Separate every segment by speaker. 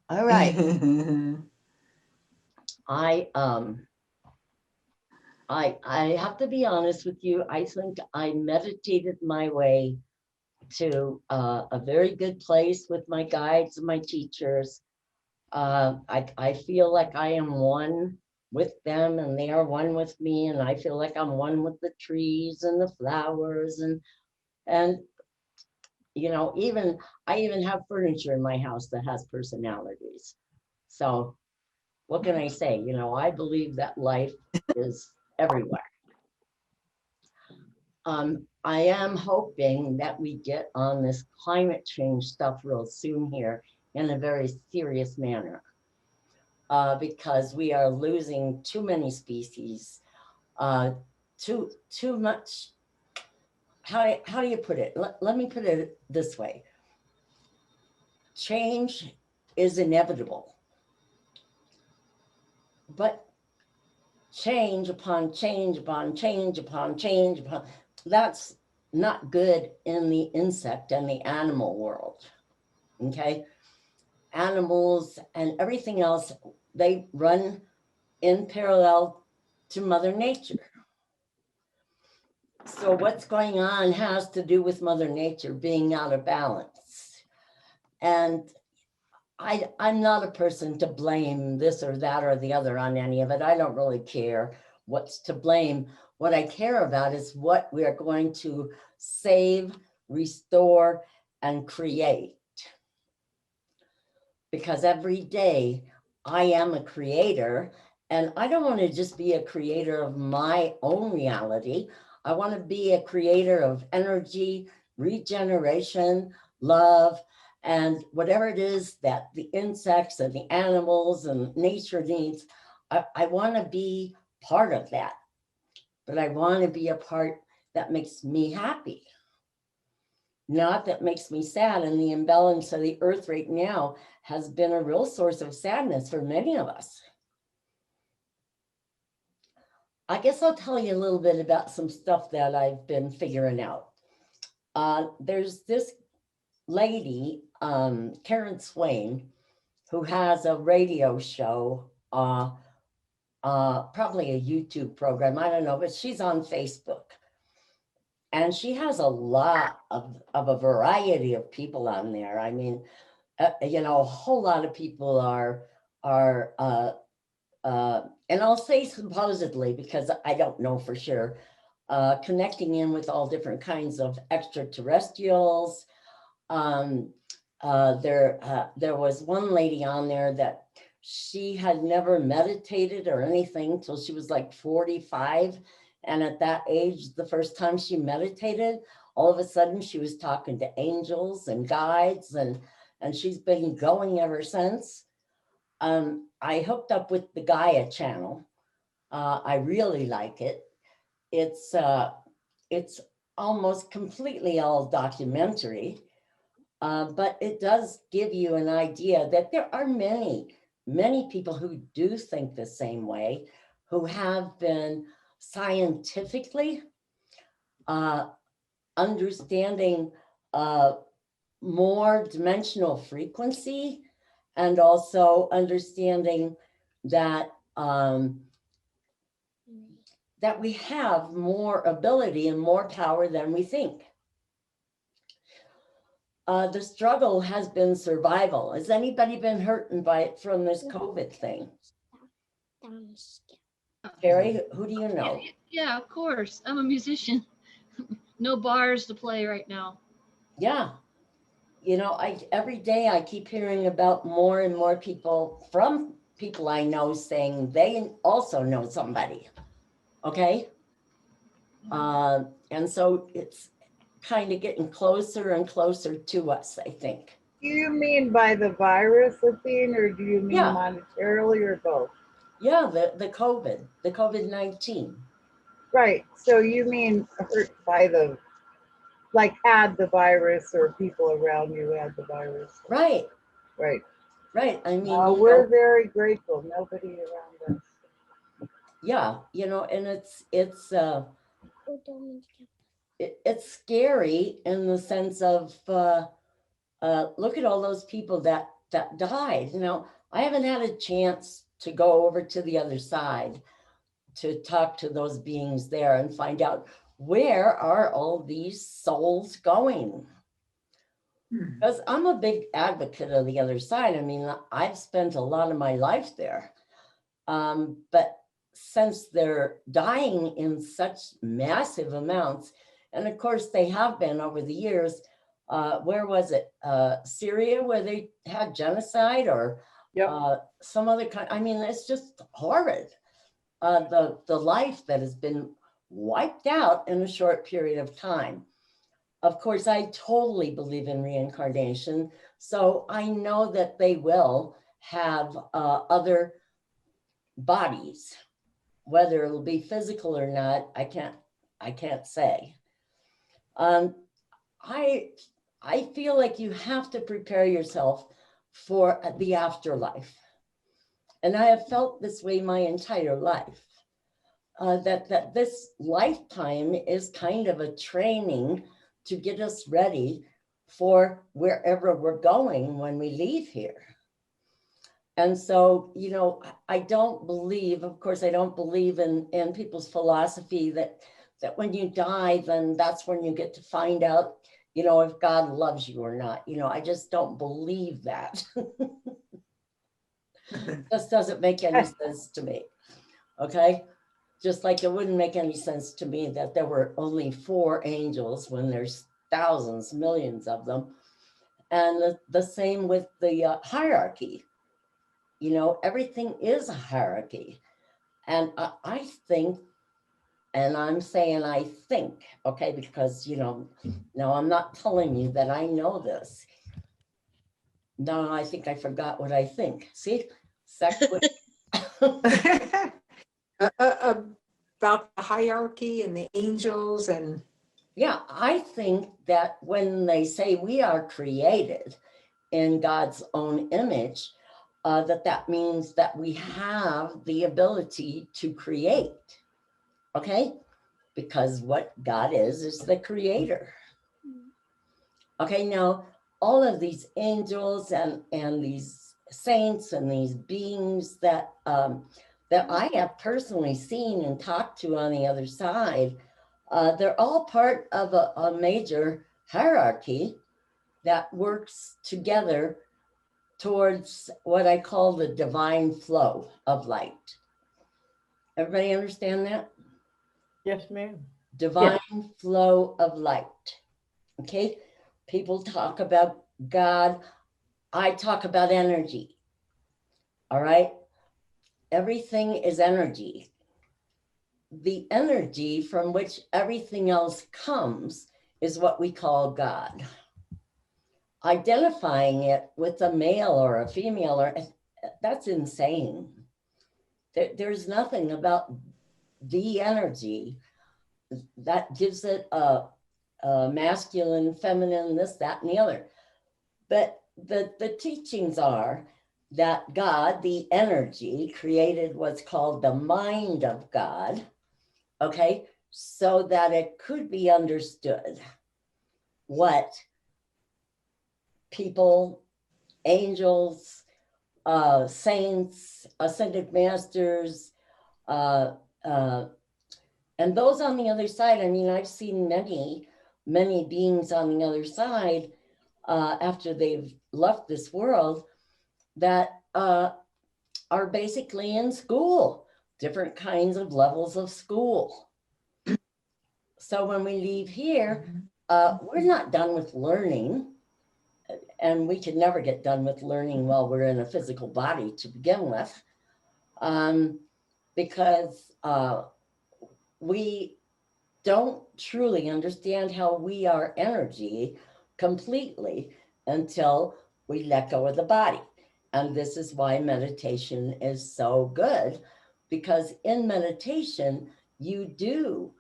Speaker 1: All right. I I have to be honest with you. I think I meditated my way to a very good place with my guides and my teachers. I feel like I am one with them and they are one with me, and I feel like I'm one with the trees and the flowers and even I even have furniture in my house that has personalities. So what can I say? I believe that life is everywhere. I am hoping that we get on this climate change stuff real soon here in a very serious manner, because we are losing too many species, uh, too much. How do you put it? Let me put it this way: change is inevitable, but change upon change upon change upon change upon that's not good in the insect and the animal world. Okay, animals and everything else, they run in parallel to Mother Nature. So what's going on has to do with Mother Nature being out of balance. And I'm not a person to blame this or that or the other on any of it. I don't really care what's to blame. What I care about is what we are going to save, restore, and create. Because every day I am a creator, and I don't want to just be a creator of my own reality. I want to be a creator of energy, regeneration, love, and whatever it is that the insects and the animals and nature needs. I want to be part of that, but I want to be a part that makes me happy, not that makes me sad. And the imbalance of the earth right now has been a real source of sadness for many of us. I guess I'll tell you a little bit about some stuff that I've been figuring out. There's this lady, Karen Swain, who has a radio show, probably a YouTube program, I don't know, but she's on Facebook. And she has a lot of a variety of people on there. I mean, a whole lot of people are, and I'll say supposedly because I don't know for sure, connecting in with all different kinds of extraterrestrials. Um, there was one lady on there that she had never meditated or anything till she was like 45. And at that age, the first time she meditated, all of a sudden she was talking to angels and guides, and she's been going ever since. I hooked up with the Gaia channel. I really like it. It's almost completely all documentary, but it does give you an idea that there are many people who do think the same way, who have been scientifically uh, understanding uh, more dimensional frequency, and also understanding that that we have more ability and more power than we think. The struggle has been survival. Has anybody been hurting by it from this COVID thing? Terry, who do you
Speaker 2: Yeah,
Speaker 1: know?
Speaker 2: yeah, of course. I'm a musician. No bars to play right now.
Speaker 1: Yeah, I every day I keep hearing about more and more people from people I know saying they also know somebody. Okay, and so it's kind of getting closer and closer to us, I think.
Speaker 3: Do you mean by the virus, Athene, or do you mean
Speaker 1: Yeah,
Speaker 3: monetarily, or both?
Speaker 1: yeah, the COVID-19.
Speaker 3: Right. So you mean hurt by the, like, had the virus, or people around you had the virus.
Speaker 1: Right,
Speaker 3: Right.
Speaker 1: right. I mean,
Speaker 3: We're very grateful. Nobody around us.
Speaker 1: yeah, and it's scary in the sense of look at all those people that that died. I haven't had a chance to go over to the other side to talk to those beings there and find out, where are all these souls going? Because I'm a big advocate of the other side. I mean, I've spent a lot of my life there. But since they're dying in such massive amounts, and of course they have been over the years, where was it? Syria, where they had genocide, or
Speaker 3: Yep.
Speaker 1: some other kind. I mean, it's just horrid. The life that has been wiped out in a short period of time. Of course, I totally believe in reincarnation, so I know that they will have other bodies. Whether it'll be physical or not, I can't say. Um, I I feel like you have to prepare yourself for the afterlife, and I have felt this way my entire life. That this lifetime is kind of a training to get us ready for wherever we're going when we leave here. And so, I don't believe, of course, I don't believe in people's philosophy that when you die, then that's when you get to find out, if God loves you or not. I just don't believe that. Just doesn't make any sense to me. Okay. Just like it wouldn't make any sense to me that there were only 4 angels when there's thousands, millions of them. And the same with the hierarchy. Everything is a hierarchy. And I think, and I'm saying I think, okay, because, now I'm not telling you that I know this. No, I think I forgot what I think. See?
Speaker 4: About the hierarchy and the angels and
Speaker 1: Yeah, I think that when they say we are created in God's own image, that means that we have the ability to create, okay? Because what God is the creator. Okay, now all of these angels and these saints and these beings that I have personally seen and talked to on the other side, they're all part of a major hierarchy that works together towards what I call the divine flow of light. Everybody understand that?
Speaker 3: Yes, ma'am.
Speaker 1: Divine flow of light. Okay, people talk about God. I talk about energy. All right, everything is energy. The energy from which everything else comes is what we call God. Identifying it with a male or a female, that's insane. There's nothing about the energy that gives it a masculine, feminine, this, that, and the other. But the teachings are that God, the energy, created what's called the mind of God, okay, so that it could be understood what people, angels, saints, ascended masters, and those on the other side. I mean, I've seen many beings on the other side after they've left this world that are basically in school, different kinds of levels of school. So when we leave here, we're not done with learning, and we can never get done with learning while we're in a physical body to begin with, because we don't truly understand how we are energy completely until we let go of the body. And this is why meditation is so good, because in meditation, you do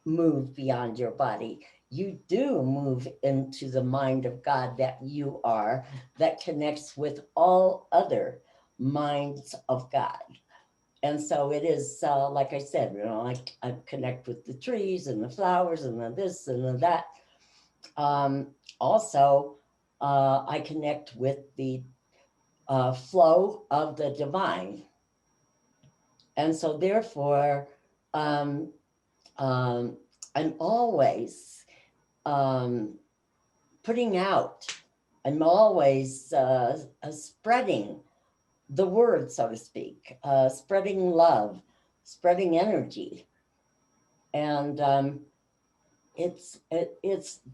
Speaker 1: move beyond your body. You do move into the mind of God that you are, that connects with all other minds of God. And so it is, like I said, I connect with the trees and the flowers and the this and the that. Also, I connect with the flow of the divine. And so therefore, um, I'm always putting out, I'm always spreading the word, so to speak, spreading love, spreading energy. And it's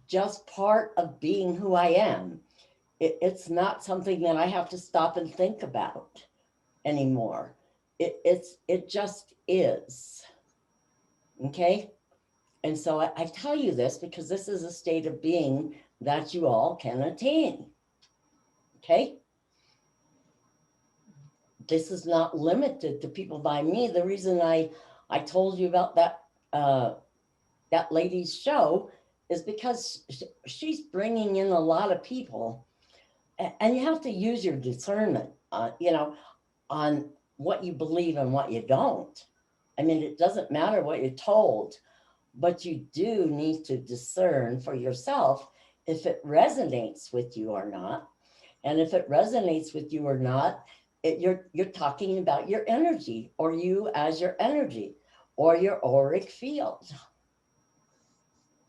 Speaker 1: just part of being who I am. It's not something that I have to stop and think about anymore. It just is. Okay. And so I tell you this because this is a state of being that you all can attain. Okay. This is not limited to people by me. The reason I told you about that lady's show is because she's bringing in a lot of people, and you have to use your discernment, on what you believe and what you don't. I mean, it doesn't matter what you're told, but you do need to discern for yourself if it resonates with you or not. And if it resonates with you or not, you're talking about your energy, or you as your energy, or your auric field.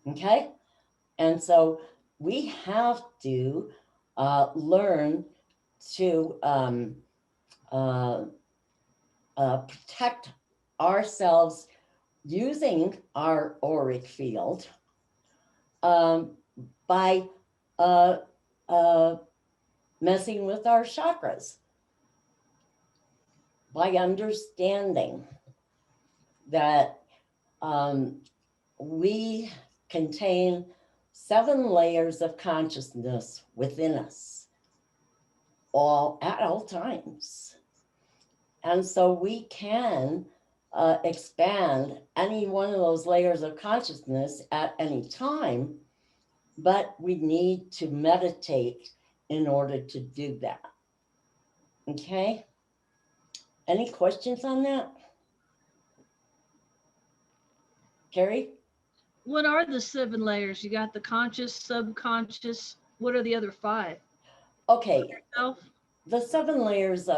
Speaker 1: Okay? And so we have to learn to protect ourselves using our auric field by messing with our chakras, by understanding that we contain 7 layers of consciousness within us, all at all times. And so we can expand any one of those layers of consciousness at any time, but we need to meditate in order to do that. Okay? Any questions on that? Carrie?
Speaker 2: What are the 7 layers? You got the conscious, subconscious. What are the other 5?
Speaker 1: Okay,
Speaker 2: Self?
Speaker 1: the 7 layers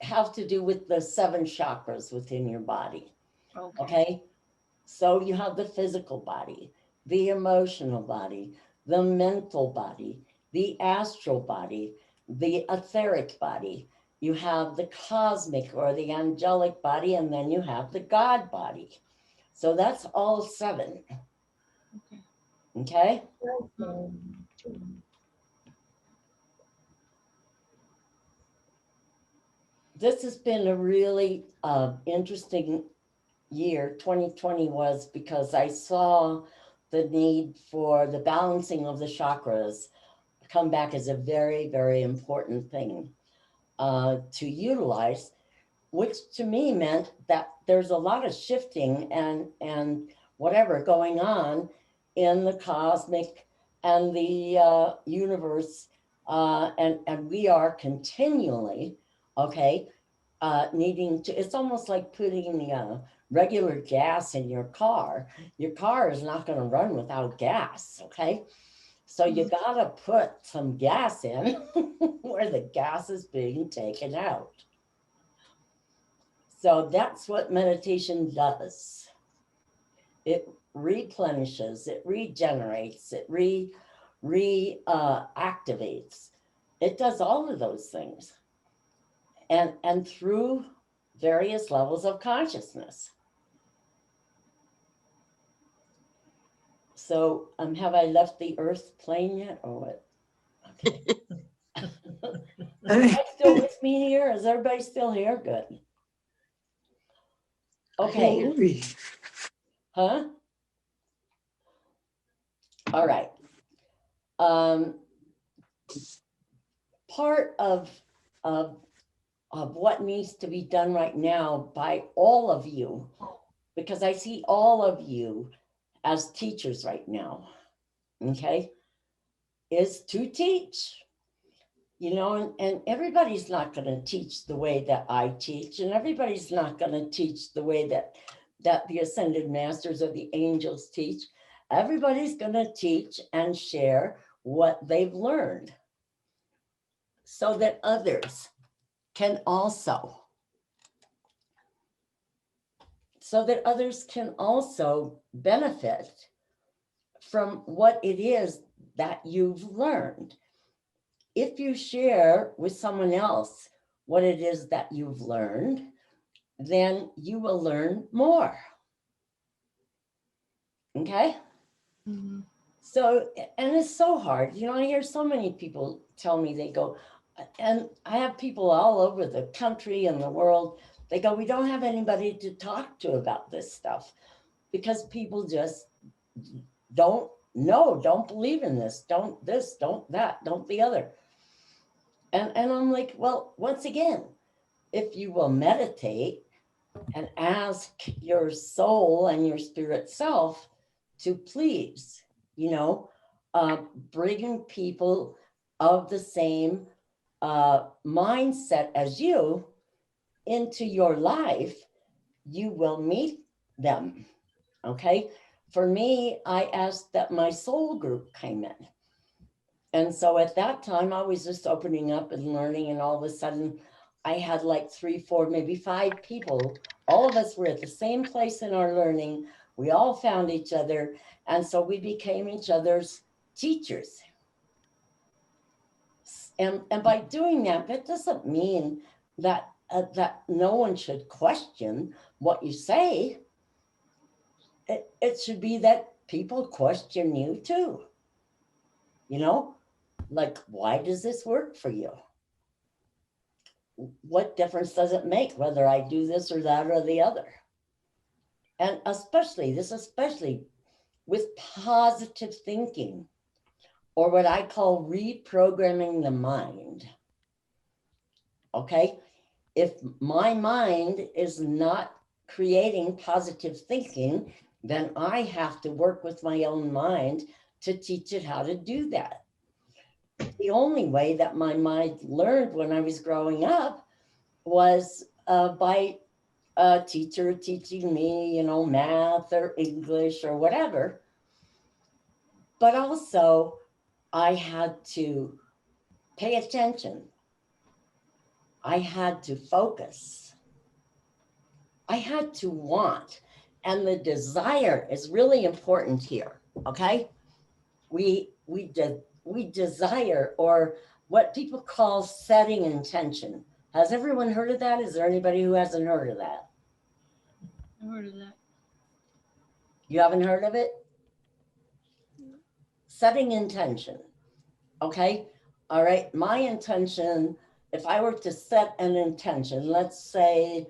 Speaker 1: have to do with the 7 chakras within your body. Okay? So you have the physical body, the emotional body, the mental body, the astral body, the etheric body. You have the cosmic or the angelic body, and then you have the God body. So that's all 7. Okay? This has been a really interesting year. 2020 was, because I saw the need for the balancing of the chakras come back as a very, very important thing to utilize, which to me meant that there's a lot of shifting and whatever going on in the cosmic and the universe, and we are continually, okay, needing to, it's almost like putting regular gas in your car. Your car is not going to run without gas, okay? So you got to put some gas in where the gas is being taken out. So that's what meditation does. It replenishes, it regenerates, it activates. It does all of those things. And through various levels of consciousness. So have I left the earth plane yet, or what? Okay. Are you still with me here? Is everybody still here? Good. Okay. Huh? All right. Part of what needs to be done right now by all of you, because I see all of you as teachers right now, okay, is to teach. You know, and everybody's not going to teach the way that I teach, and everybody's not going to teach the way that the ascended masters or the angels teach. Everybody's going to teach and share what they've learned. so that others can also benefit from what it is that you've learned. If you share with someone else what it is that you've learned, then you will learn more. Okay?
Speaker 2: Mhm.
Speaker 1: So, and it's so hard. You know, I hear so many people tell me, they go, and I have people all over the country and the world, they go, we don't have anybody to talk to about this stuff because people just don't know, don't believe in this, don't this, don't that, don't the other. And I'm like, well, once again, if you will meditate and ask your soul and your spirit self to please, you know, bring people of the same mindset as you into your life, you will meet them. Okay. For me, I asked that my soul group came in. And so at that time, I was just opening up and learning. And all of a sudden, I had like 3, 4, maybe 5 people. All of us were at the same place in our learning. We all found each other. And so we became each other's teachers. And by doing that, that doesn't mean that that no one should question what you say. It should be that people question you too. You know, like, why does this work for you? What difference does it make whether I do this or that or the other? And especially with positive thinking, or what I call reprogramming the mind. Okay. If my mind is not creating positive thinking, then I have to work with my own mind to teach it how to do that. The only way that my mind learned when I was growing up was by a teacher teaching me, you know, math or English or whatever. But also, I had to pay attention. I had to focus. I had to want. And the desire is really important here. Okay. We desire, or what people call setting intention. Has everyone heard of that? Is there anybody who hasn't heard of that?
Speaker 2: I heard of that.
Speaker 1: You haven't heard of it? Setting intention. Okay. All right. My intention, if I were to set an intention, let's say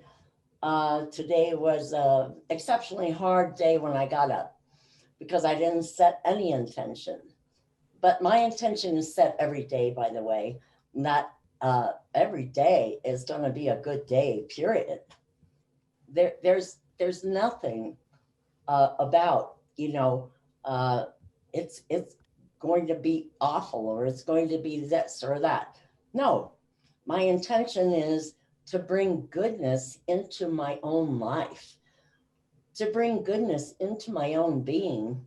Speaker 1: today was an exceptionally hard day when I got up because I didn't set any intention. But my intention is set every day, by the way. Not every day is going to be a good day, period. There's nothing about, you know, it's going to be awful or it's going to be this or that. No, my intention is to bring goodness into my own life, to bring goodness into my own being,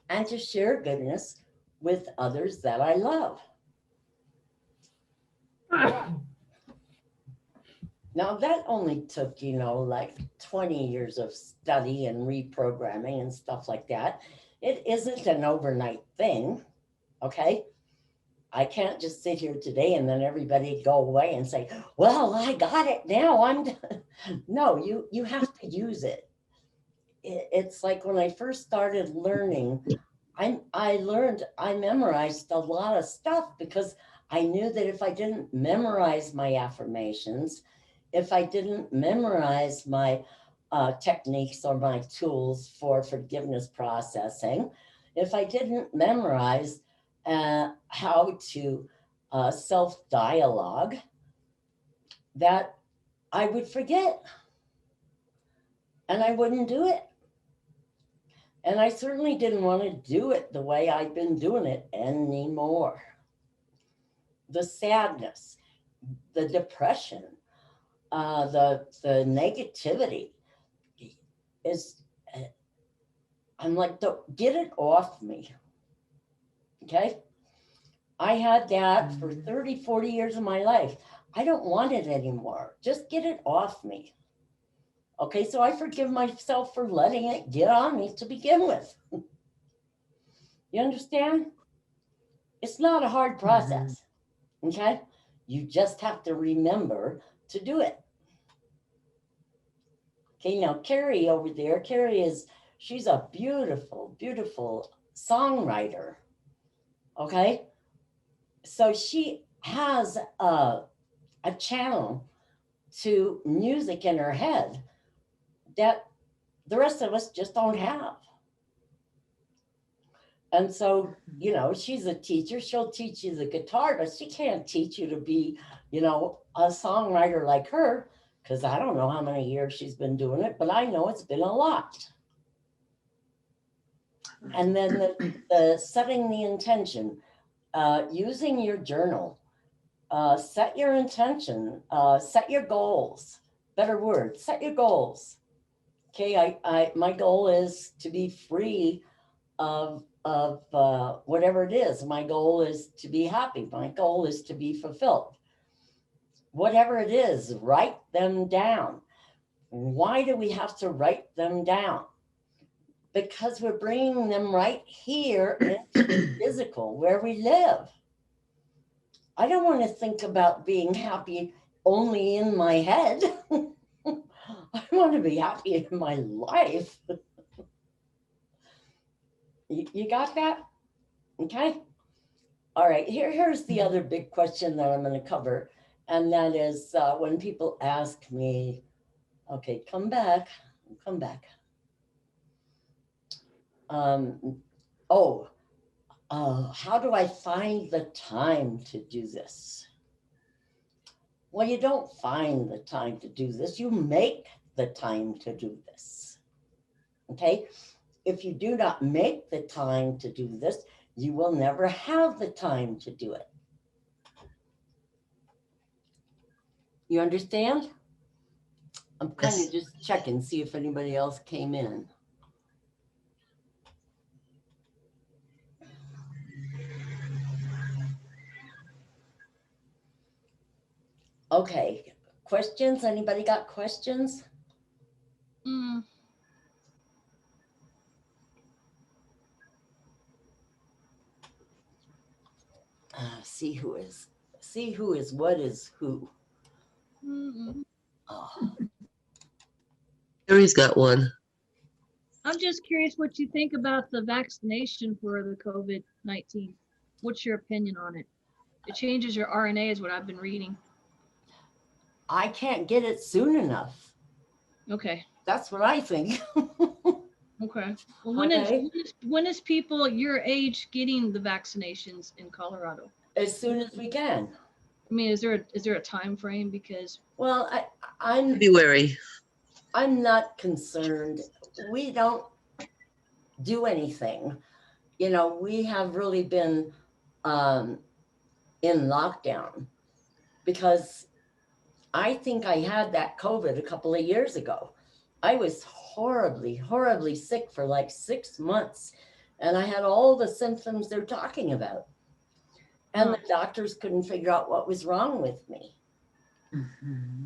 Speaker 1: and to share goodness with others that I love. Now, that only took, you know, like 20 years of study and reprogramming and stuff like that. It isn't an overnight thing, okay? I can't just sit here today and then everybody go away and say, well, I got it now, I'm done. No, you have to use it. It's like when I first started learning, I memorized a lot of stuff because I knew that if I didn't memorize my affirmations, if I didn't memorize my techniques or my tools for forgiveness processing, if I didn't memorize how to self-dialogue, that I would forget and I wouldn't do it. And I certainly didn't want to do it the way I've been doing it anymore. The sadness, the depression, the negativity is, I'm like, get it off me. Okay. I had that for
Speaker 4: Mhm.
Speaker 1: 30, 40 years of my life. I don't want it anymore. Just get it off me. Okay, so I forgive myself for letting it get on me to begin with. You understand? It's not a hard process. Okay? You just have to remember to do it. Okay, now Carrie over there, she's a beautiful, beautiful songwriter. Okay? So she has a channel to music in her head that the rest of us just don't have. And so, she's a teacher. She'll teach you the guitar, but she can't teach you to be, a songwriter like her, because I don't know how many years she's been doing it, but I know it's been a lot. And then the setting the intention, using your journal, set your intention, set your goals. Better word, set your goals. Okay, my goal is to be free of whatever it is. My goal is to be happy. My goal is to be fulfilled. Whatever it is, write them down. Why do we have to write them down? Because we're bringing them right here into the physical where we live. I don't want to think about being happy only in my head. I want to be happy in my life. You got that? Okay. All right. Here's the other big question that I'm going to cover. And that is when people ask me, okay, come back. Um, oh, how do I find the time to do this? Well, you don't find the time to do this. You make the time to do this. Okay. If you do not make the time to do this, you will never have the time to do it. You understand? I'm kind
Speaker 5: Yes.
Speaker 1: of just checking, see if anybody else came in. Okay, questions? Anybody got questions?
Speaker 2: Mm,
Speaker 1: See who is what is who.
Speaker 2: mm.
Speaker 1: Oh,
Speaker 5: Terry's got one.
Speaker 2: I'm just curious what you think about the vaccination for the COVID-19. What's your opinion on it? It changes your RNA, is what I've been reading.
Speaker 1: I can't get it soon enough.
Speaker 2: Okay.
Speaker 1: That's what I think.
Speaker 2: Okay. Well,
Speaker 1: Okay.
Speaker 2: when is people your age getting the vaccinations in Colorado?
Speaker 1: As soon as we can.
Speaker 2: I mean, is there a time frame? Because
Speaker 1: Well, I'm
Speaker 5: February.
Speaker 1: not concerned. We don't do anything. We have really been in lockdown because I think I had that COVID a couple of years ago. I was horribly, horribly sick for like 6 months, and I had all the symptoms they're talking about. And the doctors couldn't figure out what was wrong with me.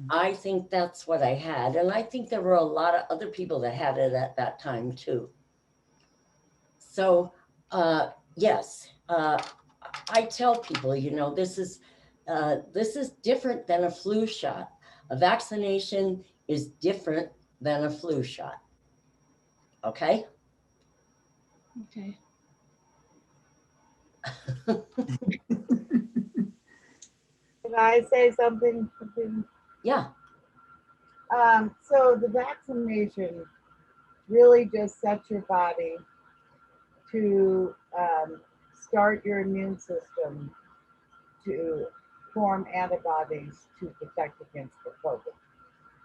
Speaker 1: I think that's what I had. And I think there were a lot of other people that had it at that time too. So, yes, I tell people, this is different than a flu shot. A vaccination is different than a flu shot. Okay.
Speaker 2: okay.
Speaker 3: Can I say something?
Speaker 1: Yeah.
Speaker 3: So the vaccination really just sets your body to start your immune system to form antibodies to protect against the COVID.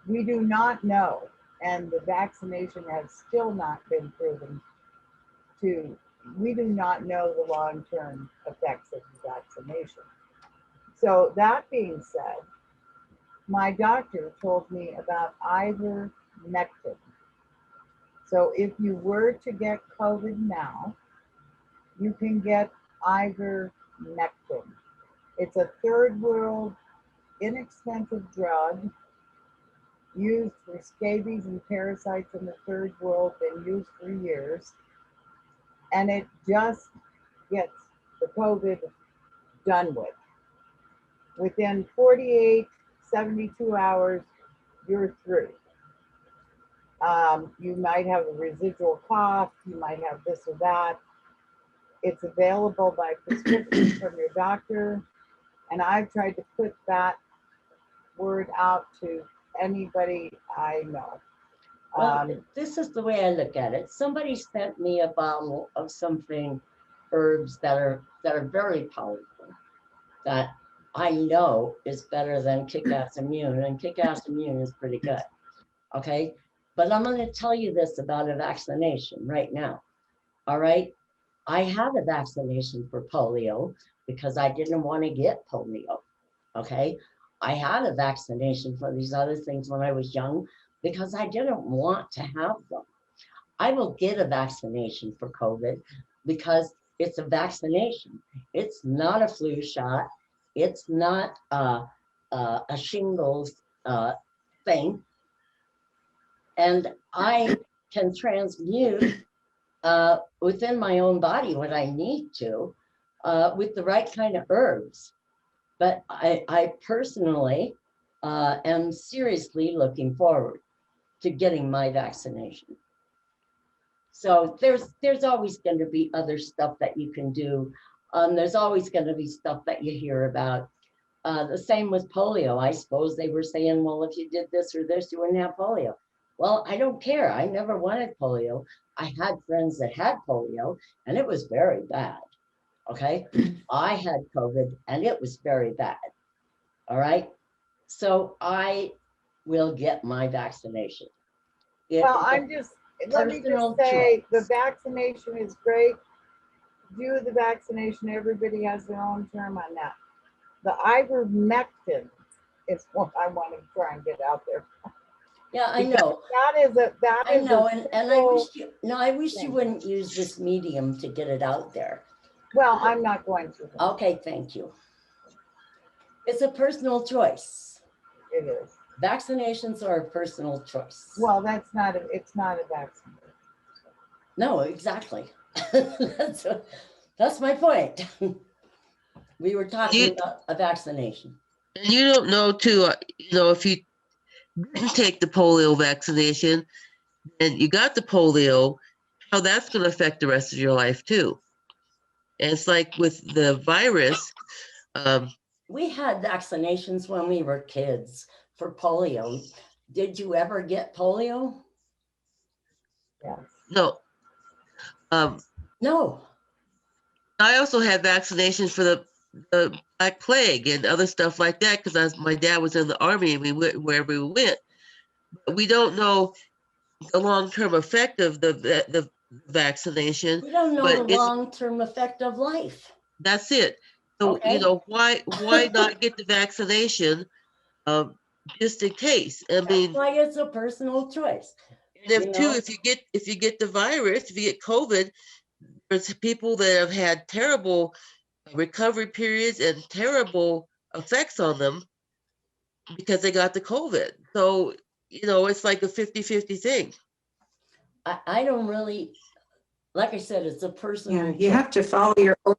Speaker 3: We do not know, and the vaccination has still not been proven we do not know the long-term effects of the vaccination. So that being said, my doctor told me about ivermectin. So if you were to get COVID now, you can get ivermectin. ivermectin. It's a third world inexpensive drug used for scabies and parasites in the third world, been used for years. And it just gets the COVID done with. Within 48, 72 hours, you're through. You might have a residual cough, you might have this or that. It's available by prescription from your doctor. And I've tried to put that word out to anybody I know.
Speaker 1: Well, this is the way I look at it. Somebody sent me a bottle of something, herbs that are very powerful, that I know is better than Kick-Ass Immune, and Kick-Ass Immune is pretty good. Okay, but I'm going to tell you this about a vaccination right now. All right, I had a vaccination for polio because I didn't want to get polio. Okay, I had a vaccination for these other things when I was young because I didn't want to have them. I will get a vaccination for COVID because it's a vaccination. It's not a flu shot. It's not a shingles thing. And I can transmute within my own body what I need to with the right kind of herbs. But I personally am seriously looking forward to getting my vaccination. So there's always going to be other stuff that you can do. There's always going to be stuff that you hear about. The same with polio. I suppose they were saying, well, if you did this or this, you wouldn't have polio. Well, I don't care. I never wanted polio. I had friends that had polio and it was very bad. Okay. I had COVID and it was very bad. All right. So I will get my vaccination.
Speaker 3: Well, let me just say, the vaccination is great. Do the vaccination. Everybody has their own term on that. The ivermectin is what I want to try and get out there.
Speaker 1: Yeah, I know.
Speaker 3: I
Speaker 1: know, and I wish you wouldn't use this medium to get it out there.
Speaker 3: Well, I'm not going to.
Speaker 1: Okay, thank you. It's a personal choice.
Speaker 3: It is.
Speaker 1: Vaccinations are a personal choice.
Speaker 3: Well, it's not a vaccine.
Speaker 1: No, exactly. That's my point. We were talking about a vaccination.
Speaker 5: And you don't know too, if you didn't take the polio vaccination and you got the polio, how that's going to affect the rest of your life too. And it's like with the virus.
Speaker 1: We had vaccinations when we were kids for polio. Did you ever get polio?
Speaker 3: Yes.
Speaker 5: No.
Speaker 1: No.
Speaker 5: I also had vaccinations for the Black Plague and other stuff like that because my dad was in the Army and we went wherever we went. But we don't know the long-term effect of the vaccination.
Speaker 1: We don't know the long-term effect of life.
Speaker 5: That's it. So,
Speaker 1: okay.
Speaker 5: Why not get the vaccination just in case? I mean,
Speaker 1: that's why it's a personal choice.
Speaker 5: And if you get the virus, if you get COVID, there's people that have had terrible recovery periods and terrible effects on them because they got the COVID. So, it's like a 50-50 thing.
Speaker 1: I don't really, like I said, it's a personal
Speaker 4: you have to follow your own.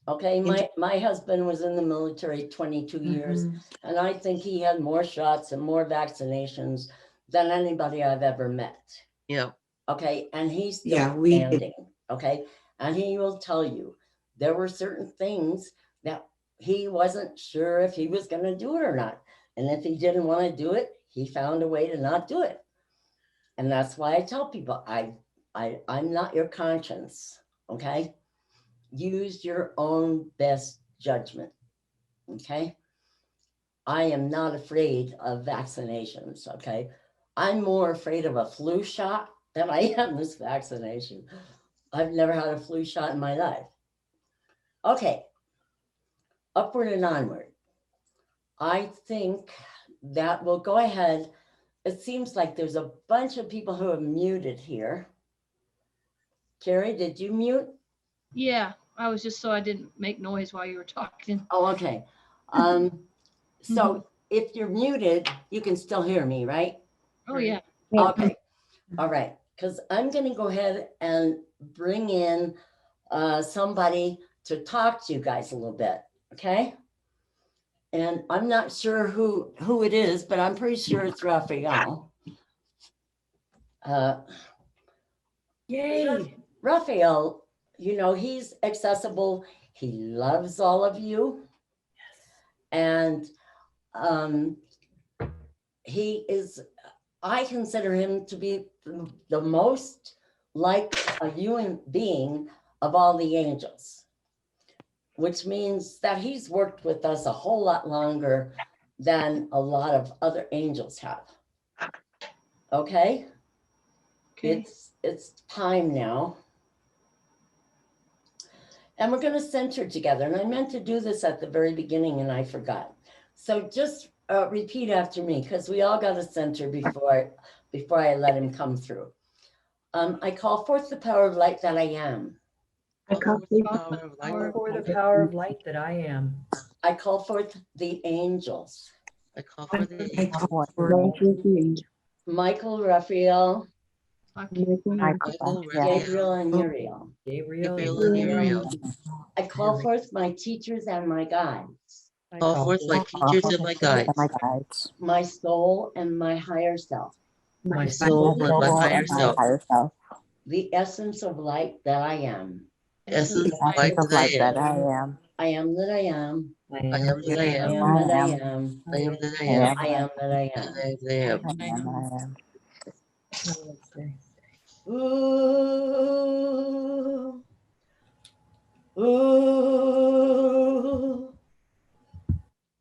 Speaker 1: Okay, my husband was in the military 22 years, and I think he had more shots and more vaccinations than anybody I've ever met.
Speaker 5: Yeah.
Speaker 1: Okay, and he's still standing. Okay, and he will tell you there were certain things that he wasn't sure if he was going to do it or not, and if he didn't want to do it, he found a way to not do it. And that's why I tell people I'm not your conscience. Okay. Use your own best judgment. Okay. I am not afraid of vaccinations. Okay. I'm more afraid of a flu shot than I am this vaccination. I've never had a flu shot in my life. Okay. Upward and onward. I think that we'll go ahead. It seems like there's a bunch of people who are muted here. Carrie, did you mute?
Speaker 2: Yeah, I was just so I didn't make noise while you were talking.
Speaker 1: Oh, okay. So if you're muted, you can still hear me, right?
Speaker 2: Oh, yeah.
Speaker 1: Okay, all right, because I'm gonna go ahead and bring in somebody to talk to you guys a little bit, okay? And I'm not sure who it is, but I'm pretty sure it's Raphael.
Speaker 4: Yay.
Speaker 1: Raphael, you know, he's accessible. He loves all of you. And he is, I consider him to be the most like a human being of all the angels, which means that he's worked with us a whole lot longer than a lot of other angels have. Okay?
Speaker 2: Okay.
Speaker 1: It's time now. And we're going to center together. And I meant to do this at the very beginning and I forgot. So just repeat after me, because we all got to center before I let him come through. I call forth the power of light that I am.
Speaker 5: I call forth the power of light.
Speaker 2: Power
Speaker 6: For the power of light that I am.
Speaker 1: I call forth the angels.
Speaker 5: I call forth the
Speaker 6: I
Speaker 5: angels.
Speaker 6: call for
Speaker 1: Michael, Raphael,
Speaker 5: Michael, Raphael,
Speaker 1: Gabriel, and Uriel.
Speaker 6: Gabriel.
Speaker 5: Gabriel, and Uriel.
Speaker 1: I call forth my teachers and my guides,
Speaker 5: Call forth my teachers and my guides,
Speaker 1: my soul and my higher self,
Speaker 5: my soul and my higher self,
Speaker 1: the essence of light that I am.
Speaker 5: essence of light that I am.
Speaker 1: I am that I am.
Speaker 5: I am that I
Speaker 1: I
Speaker 5: am.
Speaker 1: am that I am.
Speaker 5: I am that I am.
Speaker 1: I am that I
Speaker 5: And
Speaker 1: am.
Speaker 5: I am that I am.
Speaker 1: Ooh, ooh,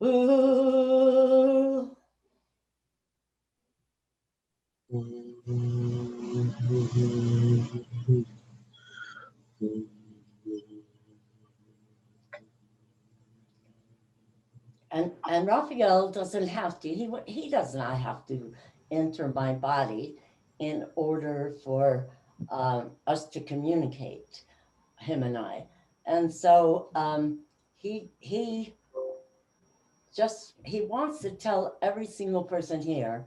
Speaker 1: ooh. And Raphael doesn't have to, he does not have to enter my body in order for us to communicate, him and I. And so he wants to tell every single person here.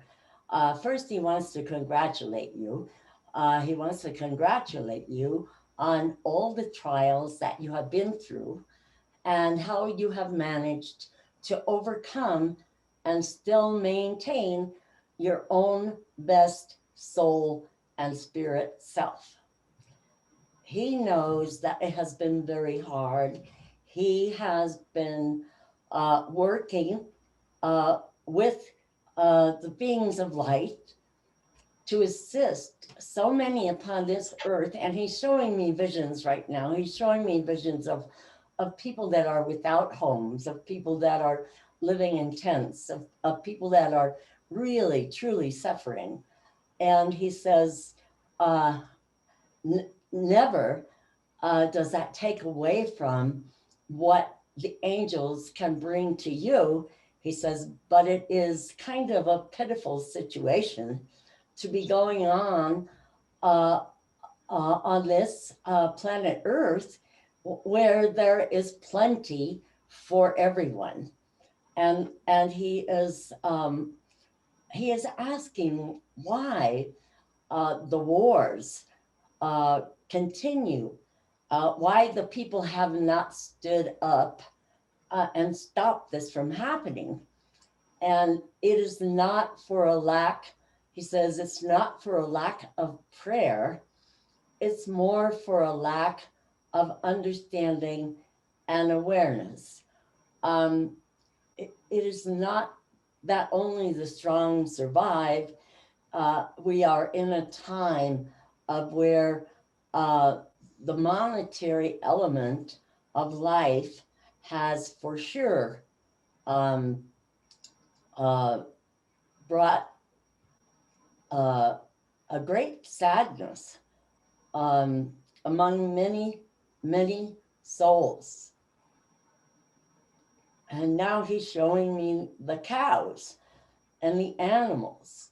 Speaker 1: First, he wants to congratulate you. He wants to congratulate you on all the trials that you have been through and how you have managed to overcome and still maintain your own best soul and spirit self. He knows that it has been very hard. He has been working with the beings of light to assist so many upon this earth. And he's showing me visions right now. He's showing me visions of people that are without homes, of people that are living in tents, of people that are really, truly suffering. And he says, never does that take away from what the angels can bring to you. He says, but it is kind of a pitiful situation to be going on this planet Earth, where there is plenty for everyone. And he is asking why the wars continue, why the people have not stood up and stopped this from happening. And it is not for a lack, he says, it's not for a lack of prayer. It's more for a lack of understanding and awareness. It is not that only the strong survive. We are in a time of where the monetary element of life has for sure brought a great sadness among many, many souls. And now he's showing me the cows and the animals.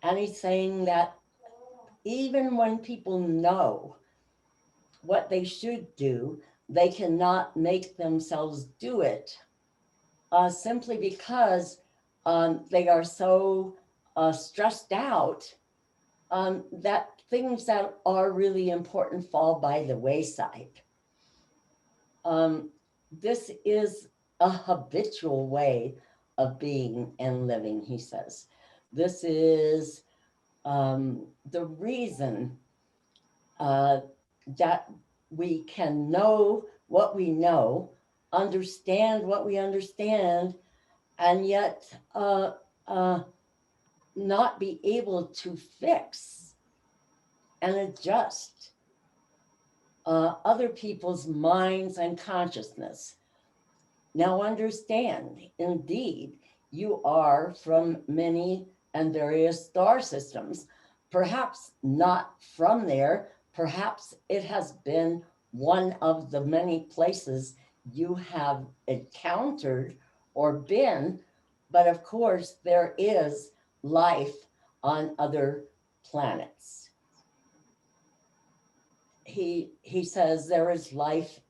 Speaker 1: And he's saying that even when people know what they should do, they cannot make themselves do it simply because they are so stressed out that things that are really important fall by the wayside. This is a habitual way of being and living, he says. This is the reason that we can know what we know, understand what we understand, and yet not be able to fix and adjust other people's minds and consciousness. Now understand, indeed, you are from many and various star systems, perhaps not from there, perhaps it has been one of the many places you have encountered or been, but of course there is life on other planets. He says there is life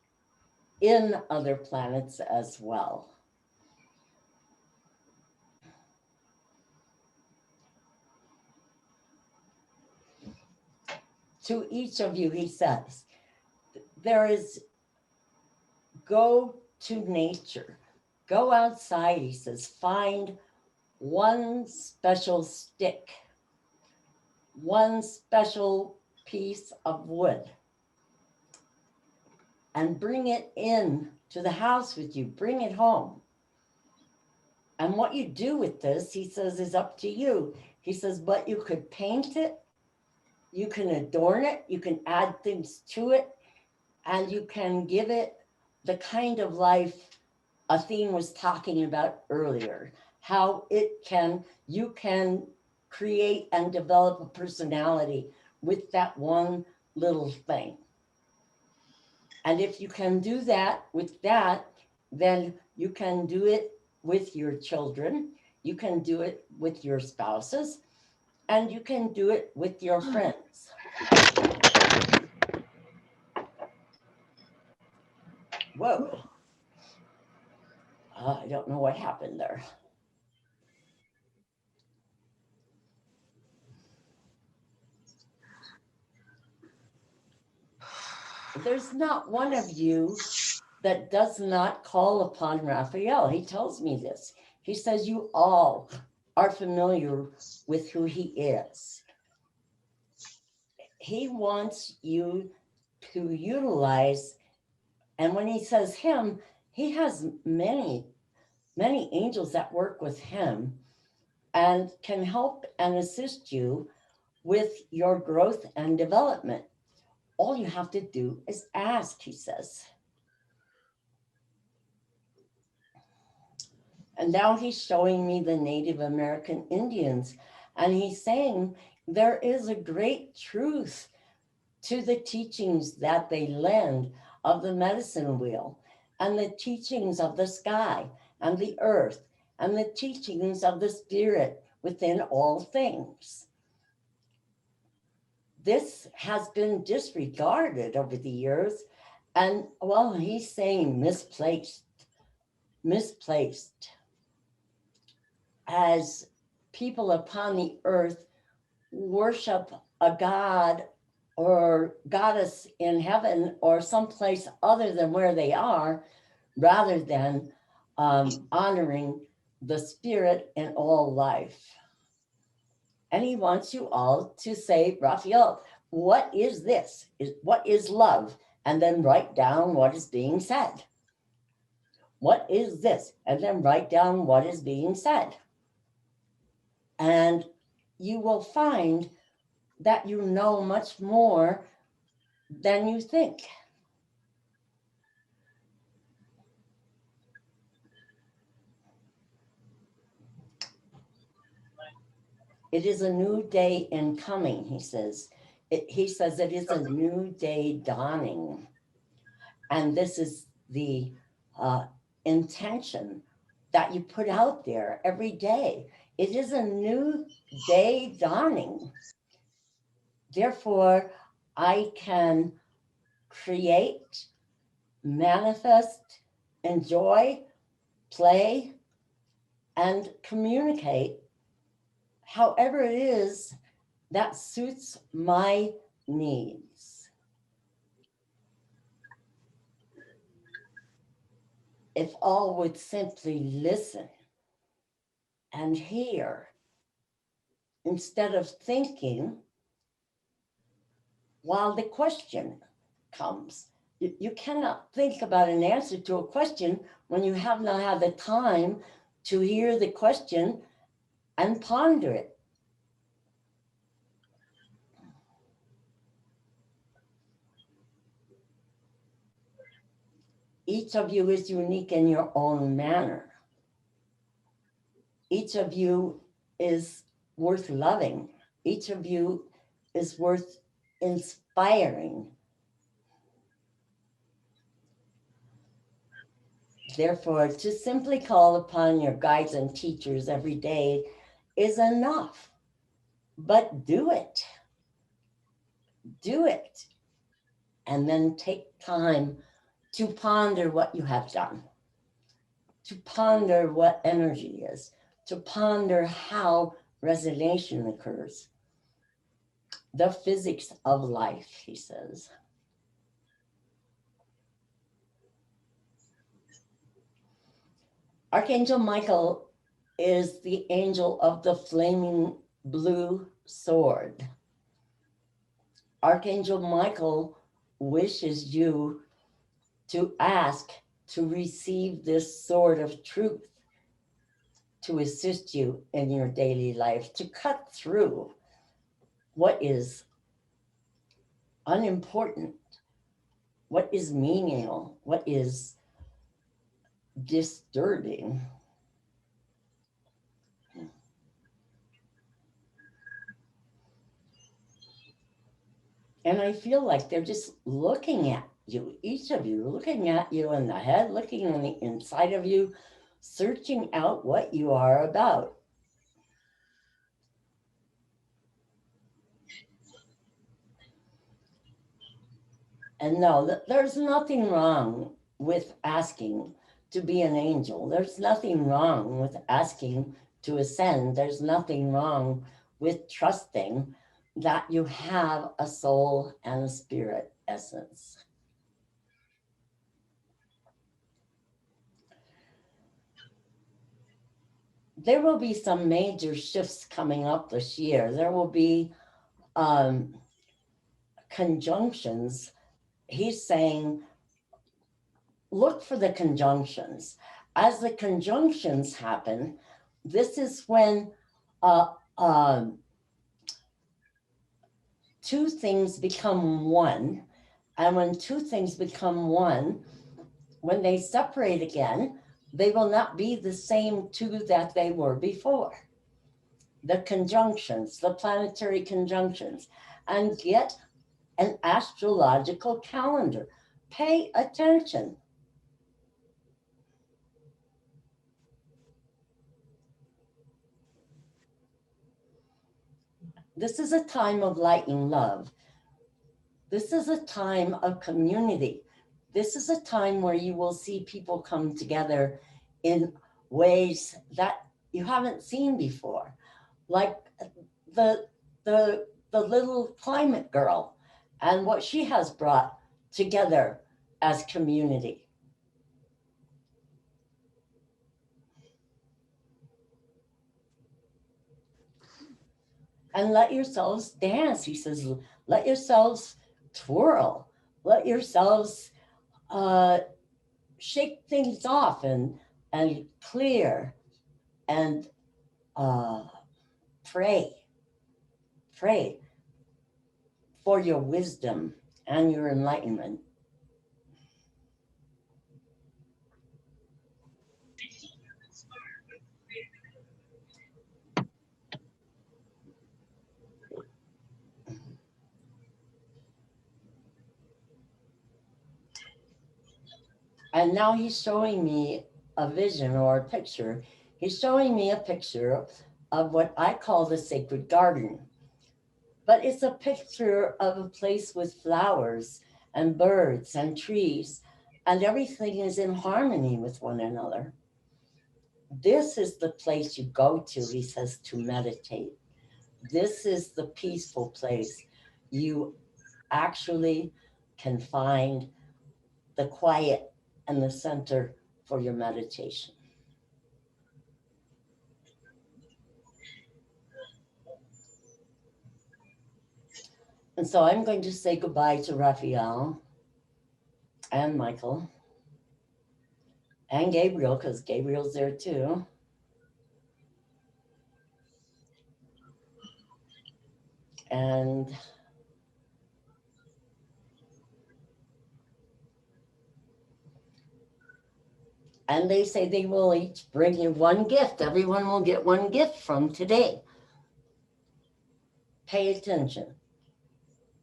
Speaker 1: in other planets as well. To each of you, he says, there is, go to nature, go outside, he says, find one special stick, one special piece of wood, and bring it in to the house with you, bring it home. And what you do with this, he says, is up to you. He says, but you could paint it, you can adorn it, you can add things to it, and you can give it the kind of life Athene was talking about earlier, how you can create and develop a personality with that one little thing. And if you can do that with that, then you can do it with your children, you can do it with your spouses, and you can do it with your friends. Whoa. I don't know what happened there. There's not one of you that does not call upon Raphael. He tells me this. He says you all are familiar with who he is. He wants you to utilize, and when he says him, he has many angels that work with him and can help and assist you with your growth and development. All you have to do is ask, he says. And now he's showing me the Native American Indians, and he's saying there is a great truth to the teachings that they lend of the medicine wheel, and the teachings of the sky and the earth, and the teachings of the spirit within all things. This has been disregarded over the years, and well, he's saying misplaced, as people upon the earth worship a god or goddess in heaven or someplace other than where they are, rather than honoring the spirit in all life. And he wants you all to say, Raphael, what is this? What is love? And then write down what is being said. What is this? And then write down what is being said. And you will find that you know much more than you think. It is a new day in coming, he says. He says it is a new day dawning. And this is the intention that you put out there every day. It is a new day dawning. Therefore, I can create, manifest, enjoy, play, and communicate however it is that suits my needs. If all would simply listen and hear instead of thinking while the question comes. You cannot think about an answer to a question when you have not had the time to hear the question and ponder it. Each of you is unique in your own manner. Each of you is worth loving. Each of you is worth inspiring. Therefore, to simply call upon your guides and teachers every day is enough. But do it. Do it. And then take time to ponder what you have done, to ponder what energy is, to ponder how resonation occurs. The physics of life, he says. Archangel Michael is the angel of the flaming blue sword. Archangel Michael wishes you to ask to receive this sword of truth to assist you in your daily life, to cut through what is unimportant, what is menial, what is disturbing. And I feel like they're just looking at you, each of you, looking at you in the head, looking on the inside of you, searching out what you are about. And no, there's nothing wrong with asking to be an angel. There's nothing wrong with asking to ascend. There's nothing wrong with trusting that you have a soul and a spirit essence. There will be some major shifts coming up this year. There will be conjunctions. He's saying, look for the conjunctions. As the conjunctions happen, this is when two things become one. And when two things become one, when they separate again, they will not be the same two that they were before. The conjunctions, the planetary conjunctions, and get an astrological calendar. Pay attention. This is a time of light and love. This is a time of community. This is a time where you will see people come together in ways that you haven't seen before. Like the little climate girl and what she has brought together as community. And let yourselves dance. He says, let yourselves twirl, let yourselves shake things off and clear and pray for your wisdom and your enlightenment. And now he's showing me a vision or a picture. He's showing me a picture of what I call the sacred garden. But it's a picture of a place with flowers and birds and trees, and everything is in harmony with one another. This is the place you go to, he says, to meditate. This is the peaceful place. You actually can find the quiet and the center for your meditation. And so I'm going to say goodbye to Raphael and Michael and Gabriel, because Gabriel's there too. And they say they will each bring you one gift. Everyone will get one gift from today. Pay attention.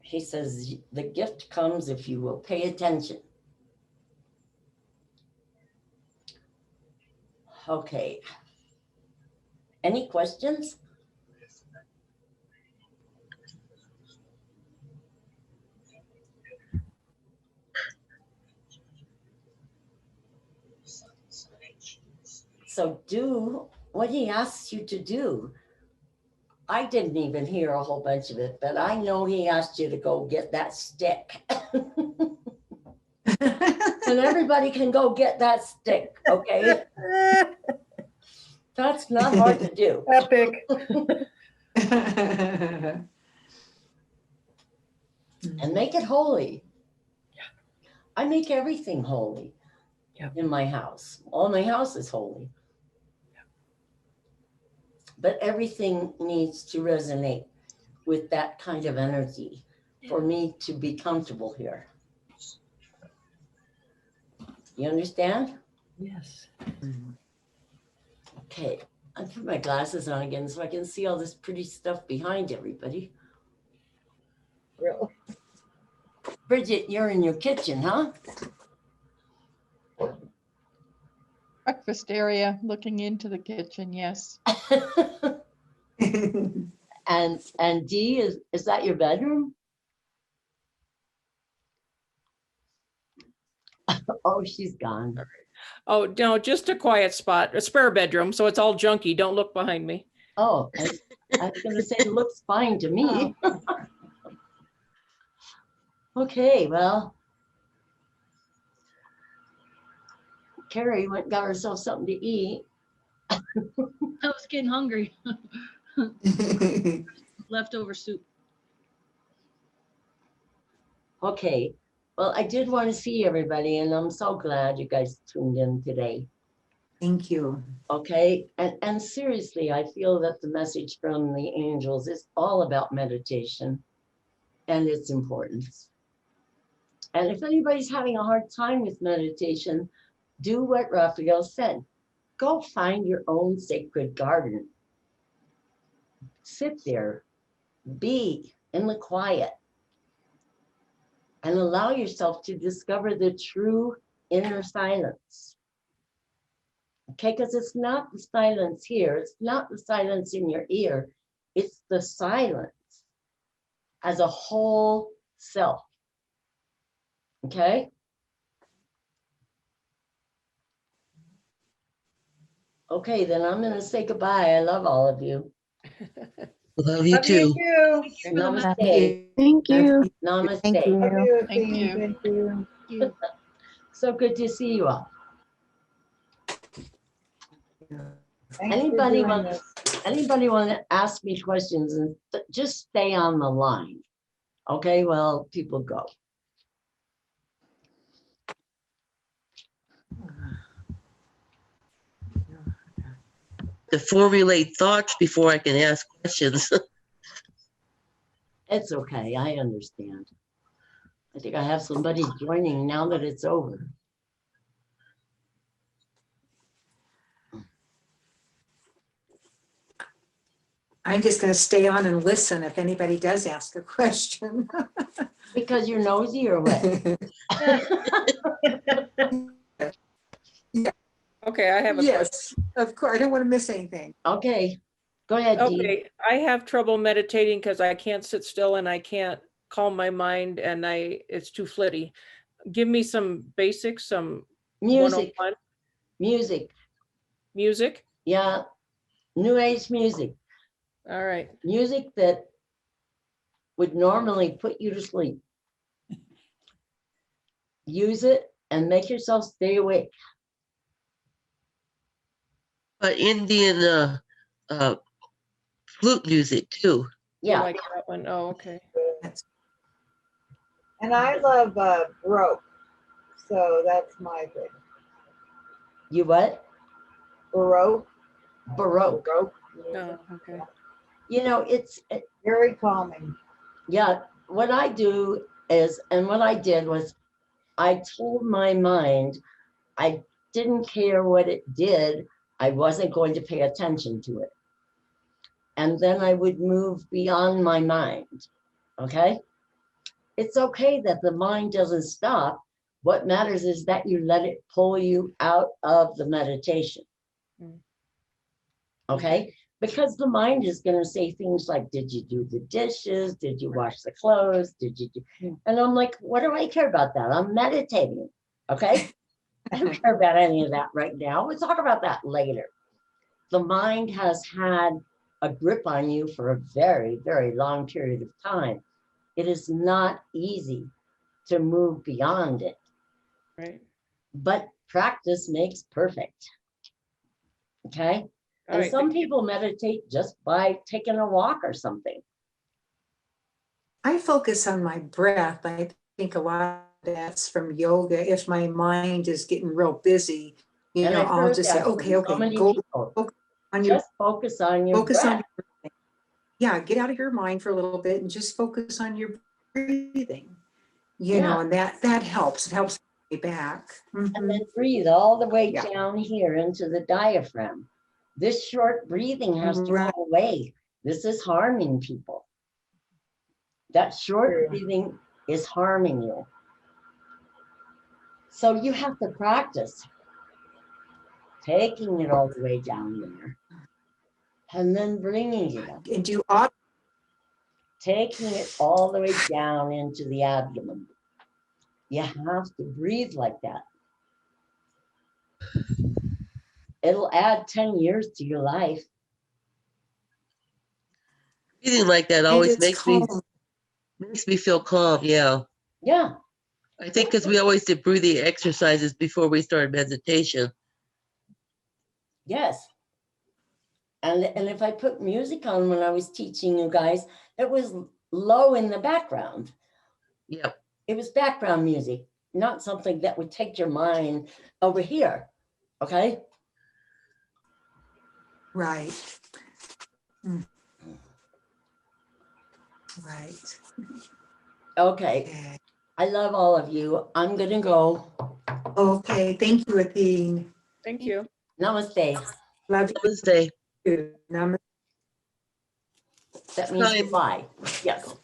Speaker 1: He says the gift comes if you will pay attention. Okay. Any questions? So do what he asks you to do. I didn't even hear a whole bunch of it, but I know he asked you to go get that stick. And everybody can go get that stick, okay? That's not hard to do.
Speaker 6: Epic.
Speaker 1: And make it holy. I make everything holy in my house. All my house is holy. But everything needs to resonate with that kind of energy for me to be comfortable here. You understand?
Speaker 6: Yes.
Speaker 1: Okay, I put my glasses on again so I can see all this pretty stuff behind everybody.
Speaker 3: Really?
Speaker 1: Bridget, you're in your kitchen, huh?
Speaker 7: Breakfast area, looking into the kitchen, yes.
Speaker 1: And Dee, is that your bedroom? Oh, she's gone.
Speaker 8: Oh, no, just a quiet spot, a spare bedroom, so it's all junky. Don't look behind me.
Speaker 1: Oh, I was gonna say it looks fine to me. Okay, well. Carrie went and got herself something to eat.
Speaker 2: I was getting hungry. Leftover soup.
Speaker 1: Okay, well, I did want to see everybody, and I'm so glad you guys tuned in today.
Speaker 4: Thank you.
Speaker 1: Okay, and seriously, I feel that the message from the angels is all about meditation and its importance. And if anybody's having a hard time with meditation, do what Raphael said. Go find your own sacred garden. Sit there, be in the quiet, and allow yourself to discover the true inner silence. Okay, because it's not the silence here, it's not the silence in your ear, it's the silence as a whole self. Okay? Okay, then I'm going to say goodbye. I love all of you.
Speaker 5: Love you
Speaker 6: Love
Speaker 5: too.
Speaker 6: you too.
Speaker 1: Namaste.
Speaker 9: Thank you.
Speaker 1: Namaste.
Speaker 9: Thank you.
Speaker 3: Love you,
Speaker 7: Thank
Speaker 3: Athene.
Speaker 7: you.
Speaker 3: Thank you.
Speaker 1: So good to see you all.
Speaker 3: Thanks
Speaker 1: Anybody
Speaker 3: for doing
Speaker 1: want-
Speaker 3: this.
Speaker 1: Anybody want to ask me questions and just stay on the line. Okay, well, people go.
Speaker 5: To formulate thoughts before I can ask questions.
Speaker 1: It's okay. I understand. I think I have somebody joining now that it's over.
Speaker 4: I'm just going to stay on and listen if anybody does ask a question.
Speaker 1: Because you're nosy or what?
Speaker 8: Okay, I have a question.
Speaker 4: Yes, of course. I don't want to miss anything.
Speaker 1: Okay, go ahead, Dee.
Speaker 8: Okay, I have trouble meditating because I can't sit still and I can't calm my mind and it's too flitty. Give me some basics, some
Speaker 1: Music,
Speaker 8: 101
Speaker 1: music,
Speaker 8: music.
Speaker 1: yeah, new age music,
Speaker 8: All right.
Speaker 1: music that would normally put you to sleep. Use it and make yourself stay awake.
Speaker 5: But Indian flute music too.
Speaker 8: You
Speaker 1: Yeah,
Speaker 8: like that one? Oh, okay.
Speaker 3: And I love Baroque, so that's my thing.
Speaker 1: you what?
Speaker 3: Baroque,
Speaker 1: Baroque.
Speaker 3: Baroque.
Speaker 8: Oh, okay.
Speaker 1: You know,
Speaker 3: Very calming.
Speaker 1: yeah, what I do is, and what I did was I told my mind I didn't care what it did. I wasn't going to pay attention to it. And then I would move beyond my mind. Okay? It's okay that the mind doesn't stop. What matters is that you let it pull you out of the meditation.
Speaker 8: Mm.
Speaker 1: Okay? Because the mind is going to say things like, did you do the dishes? Did you wash the clothes? Did you do? And I'm like, what do I care about that? I'm meditating. Okay? I don't care about any of that right now. We'll talk about that later. The mind has had a grip on you for a very, very long period of time. It is not easy to move beyond it,
Speaker 8: Right.
Speaker 1: but practice makes perfect. Okay?
Speaker 8: All
Speaker 1: And
Speaker 8: right.
Speaker 1: some people meditate just by taking a walk or something.
Speaker 4: I focus on my breath. I think a lot of that's from yoga. If my mind is getting real busy, you
Speaker 1: And
Speaker 4: know,
Speaker 1: I've
Speaker 4: I'll
Speaker 1: heard
Speaker 4: just say,
Speaker 1: that from
Speaker 4: okay,
Speaker 1: so
Speaker 4: okay,
Speaker 1: many
Speaker 4: go
Speaker 1: people.
Speaker 4: on your
Speaker 1: Just focus on your
Speaker 4: focus on
Speaker 1: breath.
Speaker 4: your breathing. Yeah, get out of your mind for a little bit and just focus on your breathing. You know, and that helps. It helps me back.
Speaker 1: And
Speaker 4: Mhm.
Speaker 1: then breathe all the way
Speaker 4: Yeah.
Speaker 1: down here into the diaphragm. This short breathing has to
Speaker 4: Right.
Speaker 1: go away. This is harming people. That short
Speaker 3: True.
Speaker 1: breathing is harming you. So you have to practice taking it all the way down there and then bringing it up,
Speaker 4: And do
Speaker 1: taking it all the way down into the abdomen. You have to breathe like that. It'll add 10 years to your life.
Speaker 5: Breathing like that
Speaker 4: and
Speaker 5: always
Speaker 4: it's
Speaker 5: makes me feel calm. Yeah.
Speaker 1: Yeah,
Speaker 5: I think because we always did breathing exercises before we started meditation.
Speaker 1: yes. And if I put music on when I was teaching you guys, it was low in the background.
Speaker 5: Yep.
Speaker 1: It was background music, not something that would take your mind over here. Okay?
Speaker 4: right. Mm. Right.
Speaker 1: Okay.
Speaker 4: Okay.
Speaker 1: I love all of you. I'm going to go.
Speaker 4: Okay. Thank you, Athene.
Speaker 8: Thank you.
Speaker 1: Namaste.
Speaker 4: Love
Speaker 5: Namaste.
Speaker 4: you. Namaste.
Speaker 1: That means
Speaker 5: Time.
Speaker 1: goodbye. Yes.